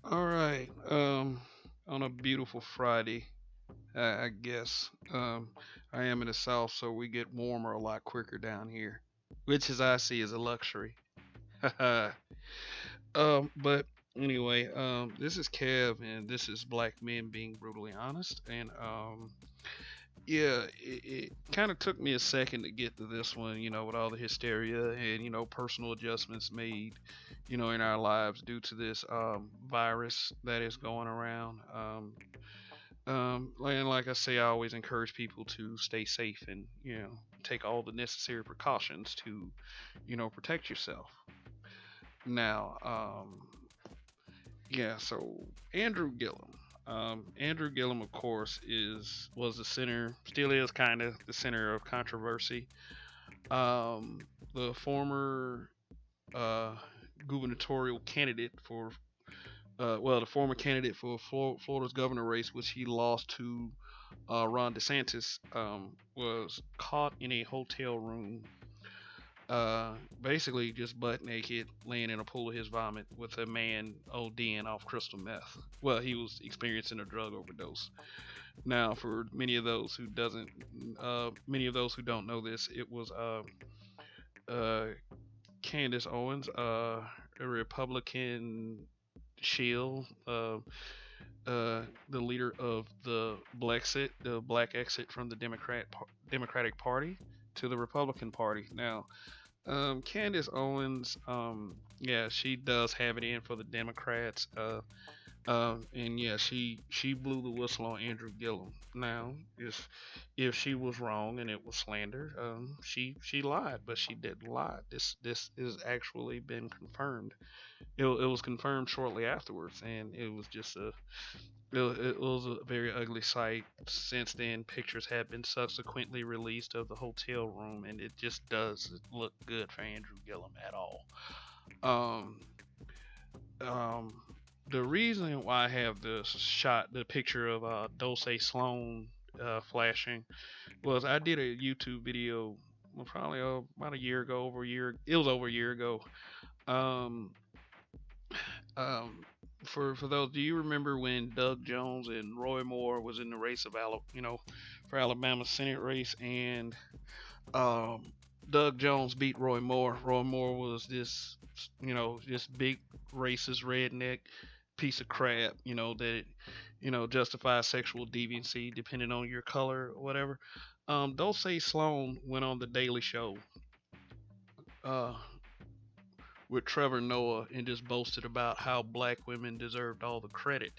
All right. On a beautiful Friday, I guess. I am in the South, so we get warmer a lot quicker down here, which, as I see, is a luxury. But anyway, this is Kev, and this is Black Men Being Brutally Honest, and yeah, it kind of took me a second to get to this one, with all the hysteria and personal adjustments made, in our lives due to this virus that is going around. And like I say, I always encourage people to stay safe and take all the necessary precautions to protect yourself. Now, yeah, so Andrew Gillum. Andrew Gillum, of course, is was the center, still is kind of the center of controversy. Um, the former uh, gubernatorial candidate for, well, the former candidate for Florida's governor race, which he lost to Ron DeSantis, was caught in a hotel room, basically just butt naked, laying in a pool of his vomit with a man ODing off crystal meth. Well, he was experiencing a drug overdose. Now, for many of those who don't know this, it was uh, Candace Owens, a Republican shield, the leader of the black exit from the Democratic Party to the Republican Party. Now, Candace Owens, yeah, she does have it in for the Democrats. And yeah, she blew the whistle on Andrew Gillum. Now, if she was wrong and it was slander, she lied, but she didn't lie. This is actually been confirmed. It was confirmed shortly afterwards, and it was a very ugly sight. Since then, pictures have been subsequently released of the hotel room, and it just doesn't look good for Andrew Gillum at all. Um, um, the reason why I have the picture of Dulce Sloan flashing, was I did a YouTube video, well, probably about a year ago, over a year. It was over a year ago. Um, um, for those, do you remember when Doug Jones and Roy Moore was in the race of for Alabama Senate race, and um, Doug Jones beat Roy Moore. Roy Moore was this big racist redneck piece of crap, that justifies sexual deviancy depending on your color or whatever. Dulce Sloan went on the Daily Show uh, with Trevor Noah and just boasted about how black women deserved all the credit.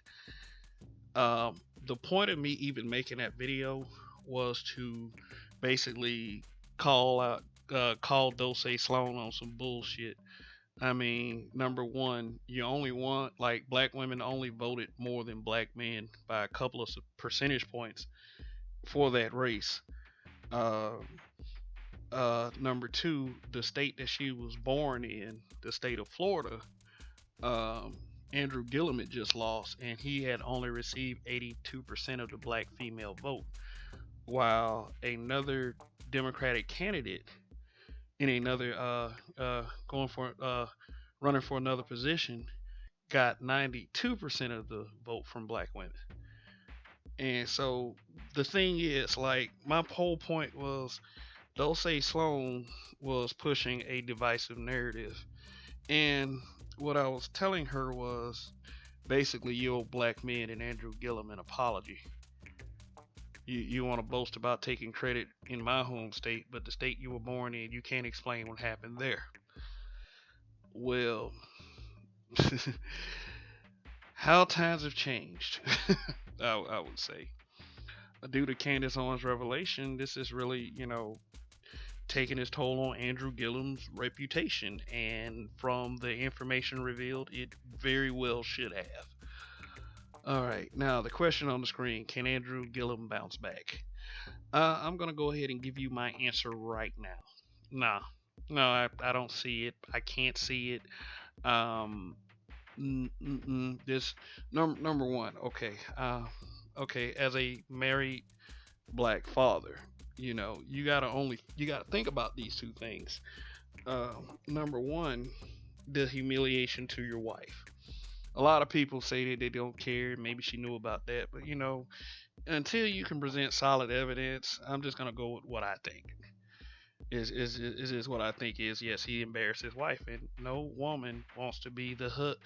The point of me even making that video was to basically call Dulce Sloan on some bullshit. I mean, number one, you only want, like, black women only voted more than black men by a couple of percentage points for that race. Uh, Number two, the state that she was born in, the state of Florida, um, Andrew Gillum had just lost, and he had only received 82% of the black female vote, while another Democratic candidate in another going for running for another position got 92% of the vote from black women. And so the thing is, like, my whole point was Dulce Sloan was pushing a divisive narrative. And what I was telling her was basically, you owe black men and Andrew Gillum an apology. You want to boast about taking credit in my home state, but the state you were born in, you can't explain what happened there. Well, how times have changed, I would say. Due to Candace Owens' revelation, this is really, taking its toll on Andrew Gillum's reputation. And from the information revealed, it very well should have. All right, now the question on the screen: can Andrew Gillum bounce back? I'm gonna go ahead and give you my answer right now. Nah, no, I don't see it. I can't see it. Um, this number one. Okay. Okay. As a married black father, you gotta think about these two things. Number one, the humiliation to your wife. A lot of people say that they don't care. Maybe she knew about that, but until you can present solid evidence, I'm just gonna go with what I think. Is what I think is, yes, he embarrassed his wife, and no woman wants to be the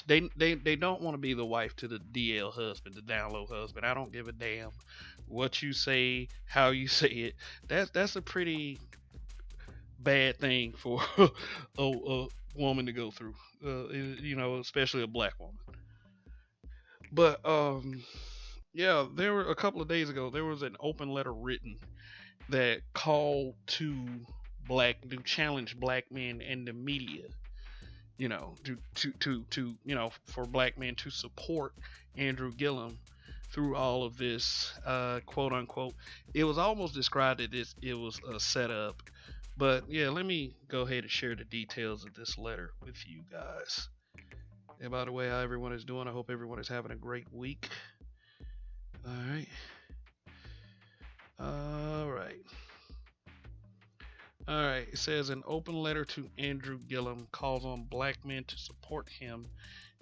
they don't want to be the wife to the DL husband, the down low husband. I don't give a damn what you say, how you say it. That's a pretty bad thing for a woman to go through, especially a black woman. But yeah, there were a couple of days ago there was an open letter written that called to challenge black men and the media, for black men to support Andrew Gillum through all of this, quote unquote. It was almost described that it was a setup, but yeah, let me go ahead and share the details of this letter with you guys. And by the way, how everyone is doing, I hope everyone is having a great week. All right. All right. All right. It says an open letter to Andrew Gillum calls on black men to support him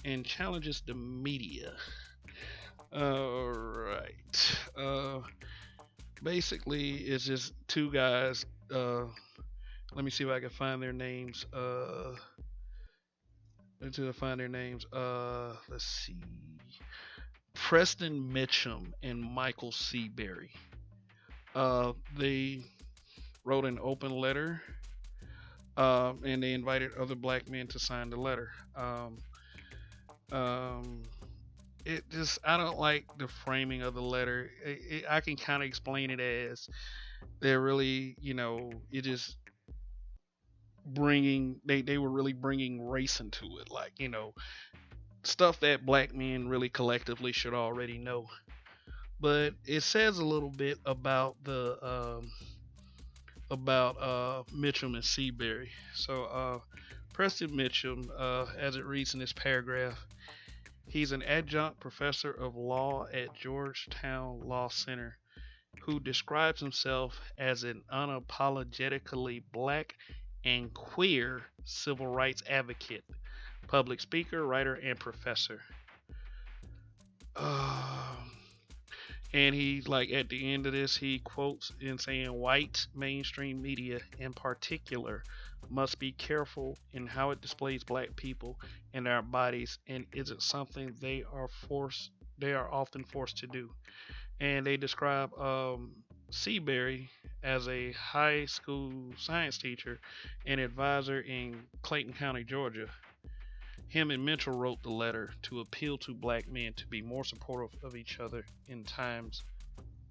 and challenges the media. All right. Basically, it's just two guys. Let me see if I can find their names. Until I find their names. Let's see. Preston Mitchum and Michael Seabury. They wrote an open letter, and they invited other black men to sign the letter. Um, it just I don't like the framing of the letter. I can kind of explain it as they're really, it just they were really bringing race into it, like stuff that black men really collectively should already know. But it says a little bit about the Mitchum and Seabury. So Preston Mitchum, as it reads in this paragraph, he's an adjunct professor of law at Georgetown Law Center who describes himself as an unapologetically black and queer civil rights advocate, public speaker, writer, and professor. And he, like, at the end of this, he quotes in saying white mainstream media in particular must be careful in how it displays black people and our bodies, and isn't something they are often forced to do. And they describe Seabury as a high school science teacher and advisor in Clayton County, Georgia. Him and Mitchell wrote the letter to appeal to black men to be more supportive of each other in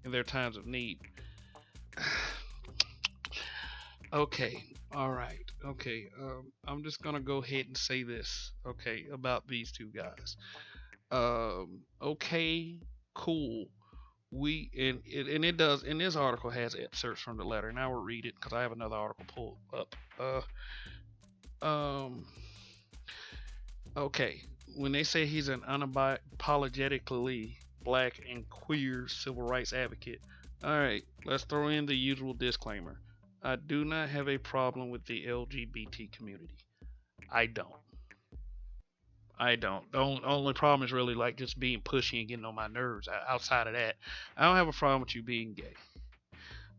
their times of need. Okay, all right, okay. I'm just gonna go ahead and say this, okay, about these two guys. Okay, cool. And it does. And this article has excerpts from the letter, and I will read it because I have another article pulled up. Um, okay, when they say he's an unapologetically black and queer civil rights advocate, all right, let's throw in the usual disclaimer. I do not have a problem with the LGBT community. I don't. I don't. The only problem is really like just being pushy and getting on my nerves. Outside of that, I don't have a problem with you being gay.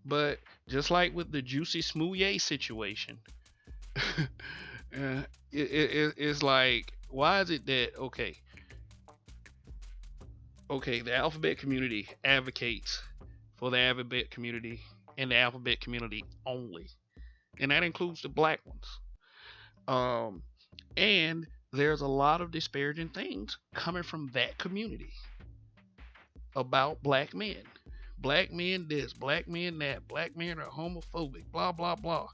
But just like with the Juicy Smouye situation, it's like, why is it that the alphabet community advocates for the alphabet community and the alphabet community only, and that includes the black ones. Um, and there's a lot of disparaging things coming from that community about black men. Black men this, black men that, black men are homophobic, blah blah blah.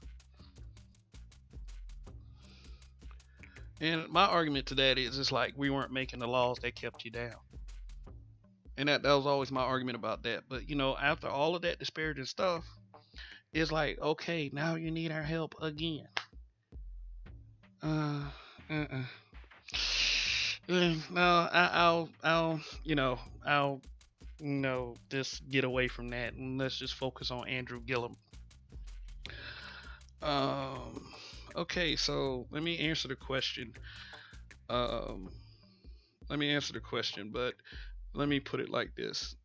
And my argument to that is, it's like we weren't making the laws that kept you down. And that was always my argument about that. But after all of that disparaging stuff, it's like, okay, now you need our help again. No, I'll just get away from that and let's just focus on Andrew Gillum. Okay, so let me answer the question. let me answer the question, but let me put it like this.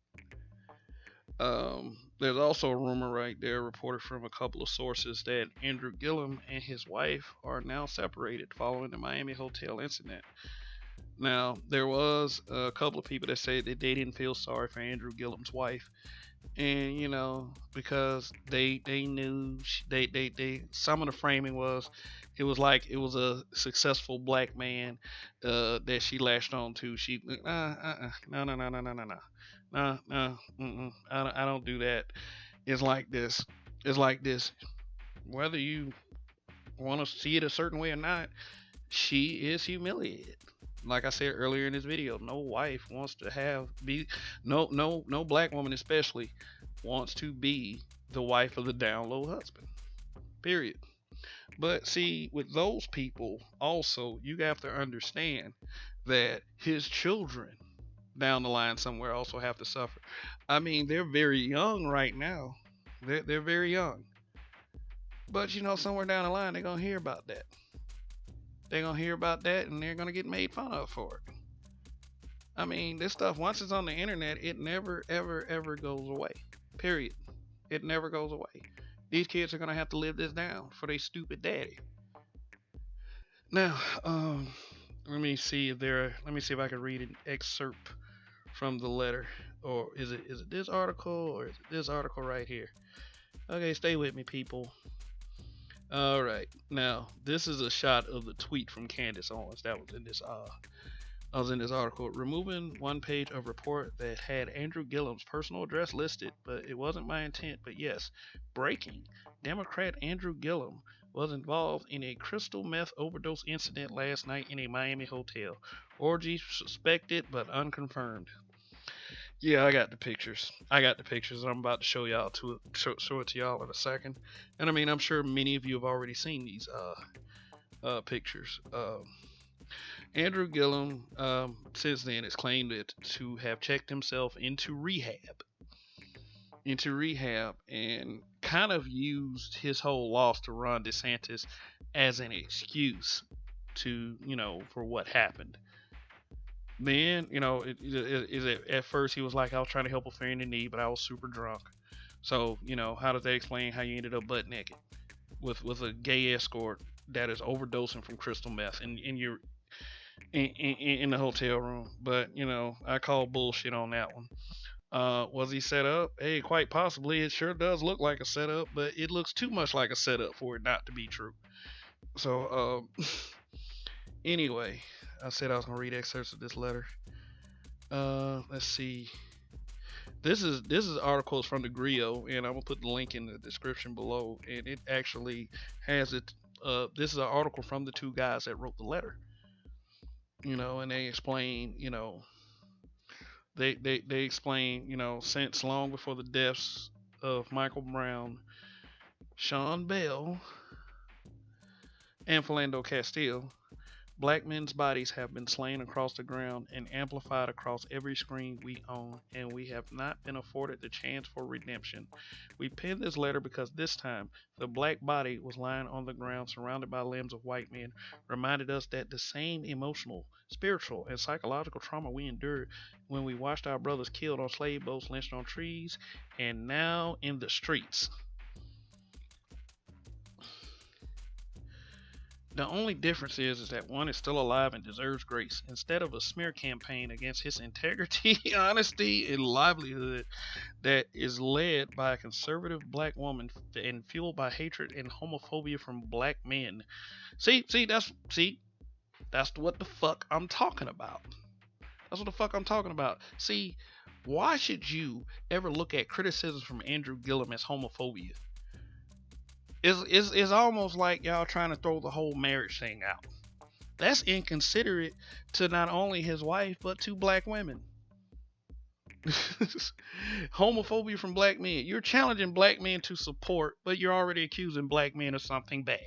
There's also a rumor right there reported from a couple of sources that Andrew Gillum and his wife are now separated following the Miami hotel incident. Now, there was a couple of people that said that they didn't feel sorry for Andrew Gillum's wife, and because they knew they some of the framing was it was like it was a successful black man that she latched on to. She no no no no no no no no no I don't do that. It's like this. It's like this. Whether you want to see it a certain way or not, she is humiliated. Like I said earlier in this video, no wife wants to be no black woman especially wants to be the wife of the down low husband. Period. But see, with those people, also you have to understand that his children down the line somewhere also have to suffer. I mean, they're very young right now. They're very young. But somewhere down the line they're gonna hear about that. They're gonna hear about that and they're gonna get made fun of for it. I mean, this stuff once it's on the internet, it never ever ever goes away. Period. It never goes away. These kids are gonna have to live this down for their stupid daddy. Now, let me see if I can read an excerpt from the letter. Or is it this article or is it this article right here? Okay, stay with me, people. All right. Now, this is a shot of the tweet from Candace Owens that was in this article. Removing one page of report that had Andrew Gillum's personal address listed, but it wasn't my intent. But yes, breaking. Democrat Andrew Gillum was involved in a crystal meth overdose incident last night in a Miami hotel. Orgy suspected but unconfirmed. Yeah, I got the pictures. I'm about to show it to y'all in a second. And I mean, I'm sure many of you have already seen these pictures. Andrew Gillum, since then, has claimed it to have checked himself into rehab, and kind of used his whole loss to Ron DeSantis as an excuse to, for what happened. Then, at first he was like, I was trying to help a friend in need, but I was super drunk. So, how does that explain how you ended up butt naked with a gay escort that is overdosing from crystal meth in your in the hotel room? But I call bullshit on that one. Was he set up? Hey, quite possibly. It sure does look like a setup, but it looks too much like a setup for it not to be true. So, anyway, I said I was gonna read excerpts of this letter. Let's see. This is articles from the Grio, and I'm gonna put the link in the description below. And it actually has it. This is an article from the two guys that wrote the letter. And they explain. They explain. Since long before the deaths of Michael Brown, Sean Bell, and Philando Castile, black men's bodies have been slain across the ground and amplified across every screen we own, and we have not been afforded the chance for redemption. We penned this letter because this time the black body was lying on the ground surrounded by limbs of white men, reminded us that the same emotional, spiritual, and psychological trauma we endured when we watched our brothers killed on slave boats, lynched on trees, and now in the streets. The only difference is that one is still alive and deserves grace, instead of a smear campaign against his integrity, honesty, and livelihood that is led by a conservative black woman and fueled by hatred and homophobia from black men. That's what the fuck I'm talking about. That's what the fuck I'm talking about. See, why should you ever look at criticisms from Andrew Gillum as homophobia? It's almost like y'all trying to throw the whole marriage thing out. That's inconsiderate to not only his wife, but to black women. Homophobia from black men. You're challenging black men to support, but you're already accusing black men of something bad.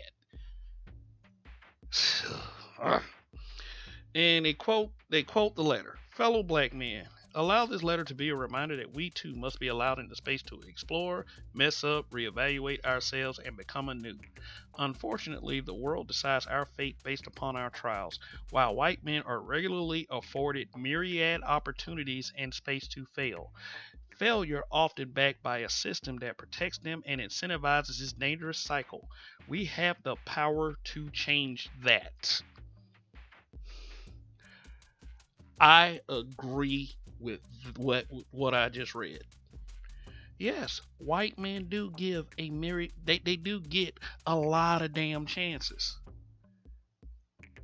And they quote the letter. Fellow black men, Allow this letter to be a reminder that we too must be allowed in the space to explore, mess up, reevaluate ourselves, and become anew. Unfortunately, the world decides our fate based upon our trials, while white men are regularly afforded myriad opportunities and space to fail. Failure often backed by a system that protects them and incentivizes this dangerous cycle. We have the power to change that. I agree with what I just read. Yes, white men do give a myriad. They do get a lot of damn chances.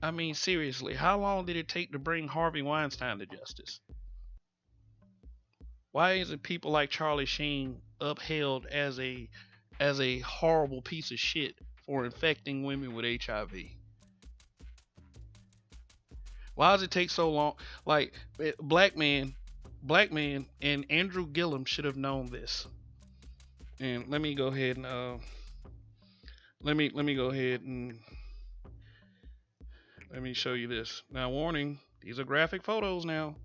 I mean, seriously, how long did it take to bring Harvey Weinstein to justice? Why isn't people like Charlie Sheen upheld as a horrible piece of shit for infecting women with HIV? Why does it take so long? Like black man, and Andrew Gillum should have known this. And let me go ahead and let me go ahead and let me show you this. Now, warning: these are graphic photos now.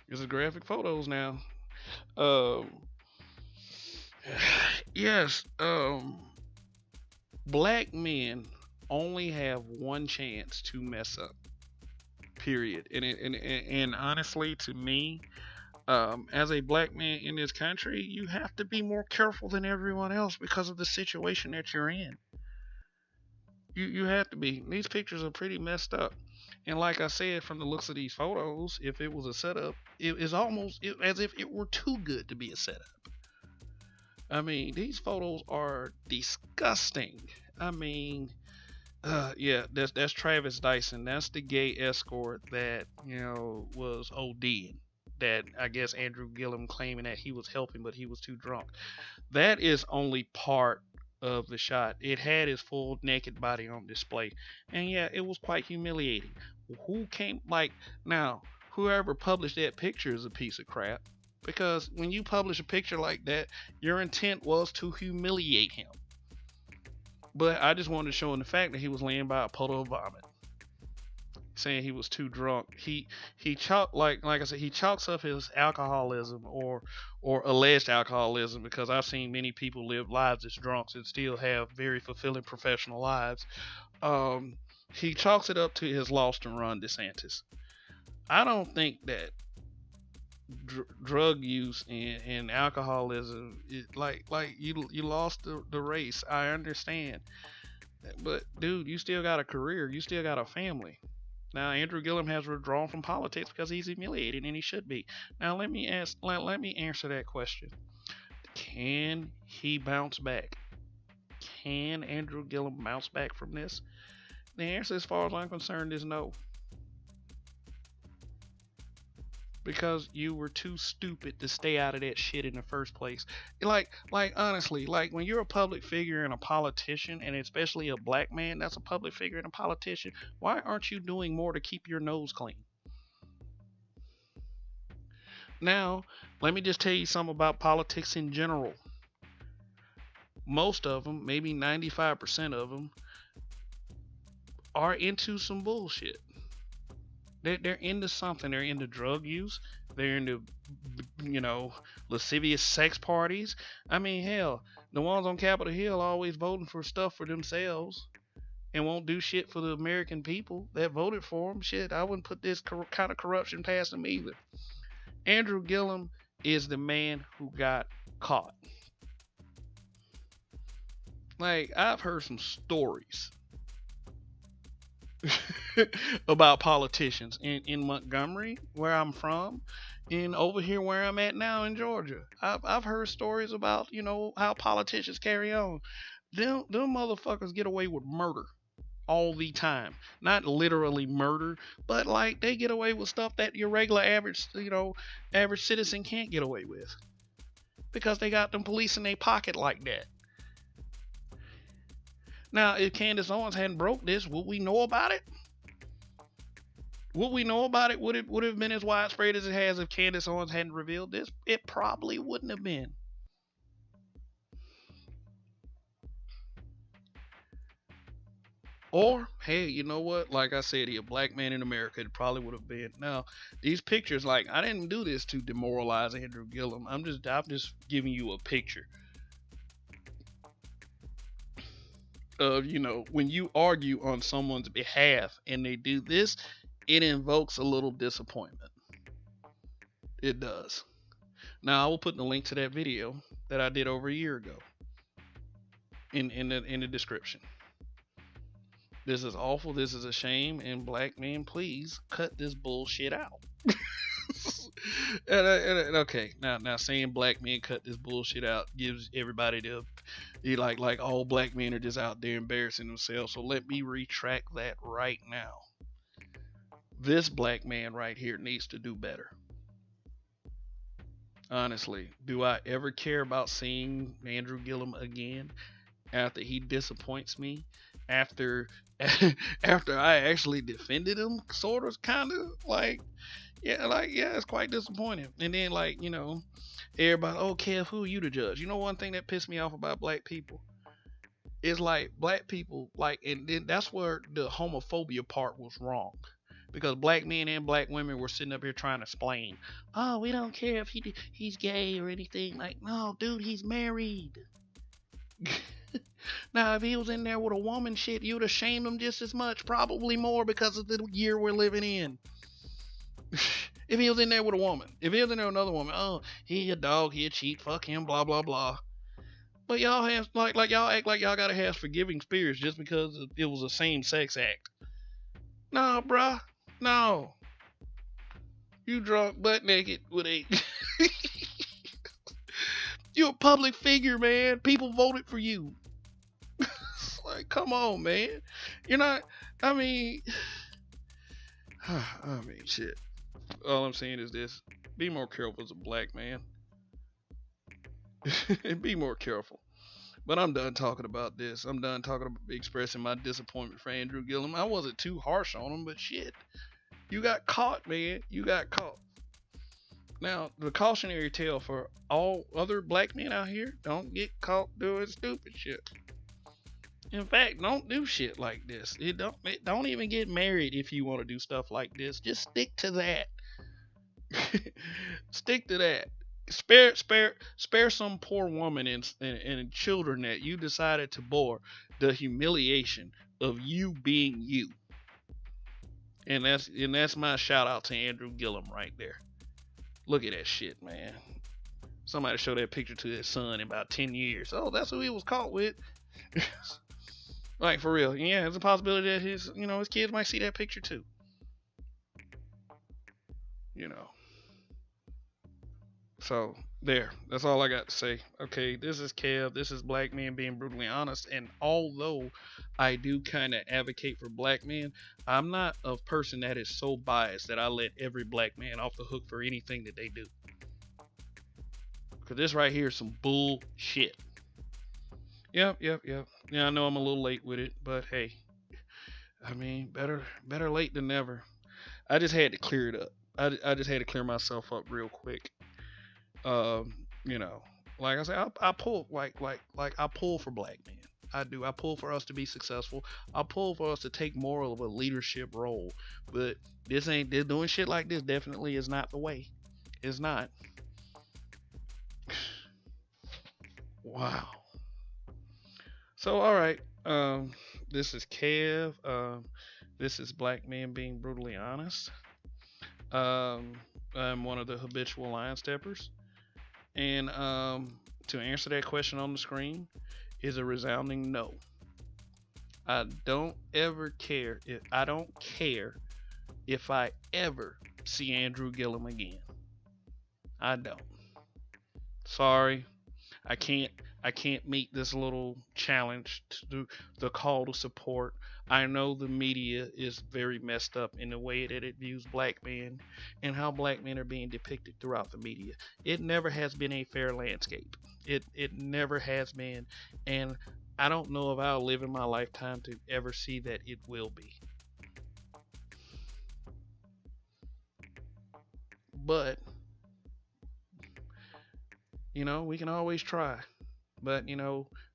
These are graphic photos now. Um, yes. Black men only have one chance to mess up. Period. And honestly, to me, as a black man in this country, you have to be more careful than everyone else because of the situation that you're in. You have to be. These pictures are pretty messed up. And like I said, from the looks of these photos, if it was a setup, it is almost as if it were too good to be a setup. I mean, these photos are disgusting. I mean, yeah, that's Travis Dyson. That's the gay escort that was ODing. That I guess Andrew Gillum claiming that he was helping, but he was too drunk. That is only part of the shot. It had his full naked body on display, and yeah, it was quite humiliating. Who came like now? Whoever published that picture is a piece of crap. Because when you publish a picture like that, your intent was to humiliate him. But I just wanted to show him the fact that he was laying by a puddle of vomit, saying he was too drunk. He chalk like I said, he chalks up his alcoholism or alleged alcoholism, because I've seen many people live lives as drunks and still have very fulfilling professional lives. Um, he chalks it up to his loss to Ron DeSantis. I don't think that drug use and alcoholism like you lost the race. I understand, but dude, you still got a career, you still got a family. Now Andrew Gillum has withdrawn from politics because he's humiliated, and he should be. Now let me answer that question. Can he bounce back? Can Andrew Gillum bounce back from this? The answer, as far as I'm concerned, is no. Because you were too stupid to stay out of that shit in the first place. Like honestly, like when you're a public figure and a politician, and especially a black man that's a public figure and a politician, why aren't you doing more to keep your nose clean? Now, let me just tell you something about politics in general. Most of them, maybe 95% of them, are into some bullshit. They're into something. They're into drug use. They're into, lascivious sex parties. I mean, hell, the ones on Capitol Hill always voting for stuff for themselves and won't do shit for the American people that voted for them. Shit, I wouldn't put this kind of corruption past them either. Andrew Gillum is the man who got caught. Like, I've heard some stories about politicians in Montgomery, where I'm from, and over here where I'm at now in Georgia. I've heard stories about how politicians carry on. Them motherfuckers get away with murder all the time. Not literally murder, but like they get away with stuff that your regular average citizen can't get away with, because they got them police in their pocket like that. Now, if Candace Owens hadn't broke this, would we know about it? Would we know about it? Would it have been as widespread as it has if Candace Owens hadn't revealed this? It probably wouldn't have been. Or, hey, you know what? Like I said, he a black man in America. It probably would have been. Now, these pictures, like I didn't do this to demoralize Andrew Gillum. I'm just giving you a picture of, when you argue on someone's behalf and they do this, it invokes a little disappointment. It does. Now, I will put the link to that video that I did over a year ago in the description. This is awful. This is a shame. And black men, please cut this bullshit out. and okay, now saying black men cut this bullshit out gives everybody like all black men are just out there embarrassing themselves. So let me retract that right now. This black man right here needs to do better. Honestly, do I ever care about seeing Andrew Gillum again after he disappoints me? After after I actually defended him, sort of, kind of, yeah, it's quite disappointing. And then, everybody, oh, Kev, who are you to judge? You know, one thing that pissed me off about black people is like black people, and then that's where the homophobia part was wrong. Because black men and black women were sitting up here trying to explain, oh, we don't care if he's gay or anything. Like, no, dude, he's married. Now, if he was in there with a woman, shit, you'd have shamed him just as much, probably more, because of the year we're living in. If he was in there with a woman, if he was in there with another woman, oh, he a dog, he a cheat, fuck him, blah blah blah. But y'all have like y'all act like y'all gotta have forgiving spirits just because it was a same sex act. No, bruh, no. You drunk, butt naked with a. You're a public figure, man. People voted for you. Like, come on, man. You're not. I mean, shit. All I'm saying is this: be more careful as a black man. Be more careful. But I'm done talking about this. I'm done talking about expressing my disappointment for Andrew Gillum. I wasn't too harsh on him, but shit, you got caught, man. You got caught. Now, the cautionary tale for all other black men out here: don't get caught doing stupid shit. In fact, don't do shit like this. Don't even get married if you want to do stuff like this. Just stick to that. Stick to that. Spare some poor woman and children that you decided to bore the humiliation of you being you. And that's my shout out to Andrew Gillum right there. Look at that shit, man. Somebody show that picture to his son in about 10 years. Oh, that's who he was caught with. Like, for real. Yeah, there's a possibility that his kids might see that picture too. So, there. That's all I got to say. Okay, this is Kev. This is Black Men Being Brutally Honest. And although I do kind of advocate for black men, I'm not a person that is so biased that I let every black man off the hook for anything that they do. Because this right here is some bullshit. Yep. Yeah, I know I'm a little late with it, but hey, I mean, better late than never. I just had to clear it up. I just had to clear myself up real quick. Um, you know, like I said, I pull I pull for black men. I do. I pull for us to be successful. I pull for us to take more of a leadership role. But this doing shit like this definitely is not the way. It's not. Wow. So all right. This is Kev. This is Black Men Being Brutally Honest. Um, I'm one of the habitual line steppers. And to answer that question on the screen is a resounding no. I don't ever care if I ever see Andrew Gillum again. I don't. Sorry. I can't meet this little challenge to do the call to support. I know the media is very messed up in the way that it views black men and how black men are being depicted throughout the media. It never has been a fair landscape. It never has been, and I don't know if I'll live in my lifetime to ever see that it will be. But we can always try. But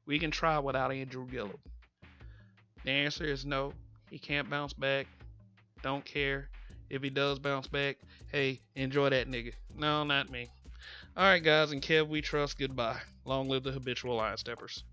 we can try without Andrew Gillum. The answer is no. He can't bounce back. Don't care. If he does bounce back, hey, enjoy that nigga. No, not me. Alright, guys, and Kev, we trust. Goodbye. Long live the habitual line steppers.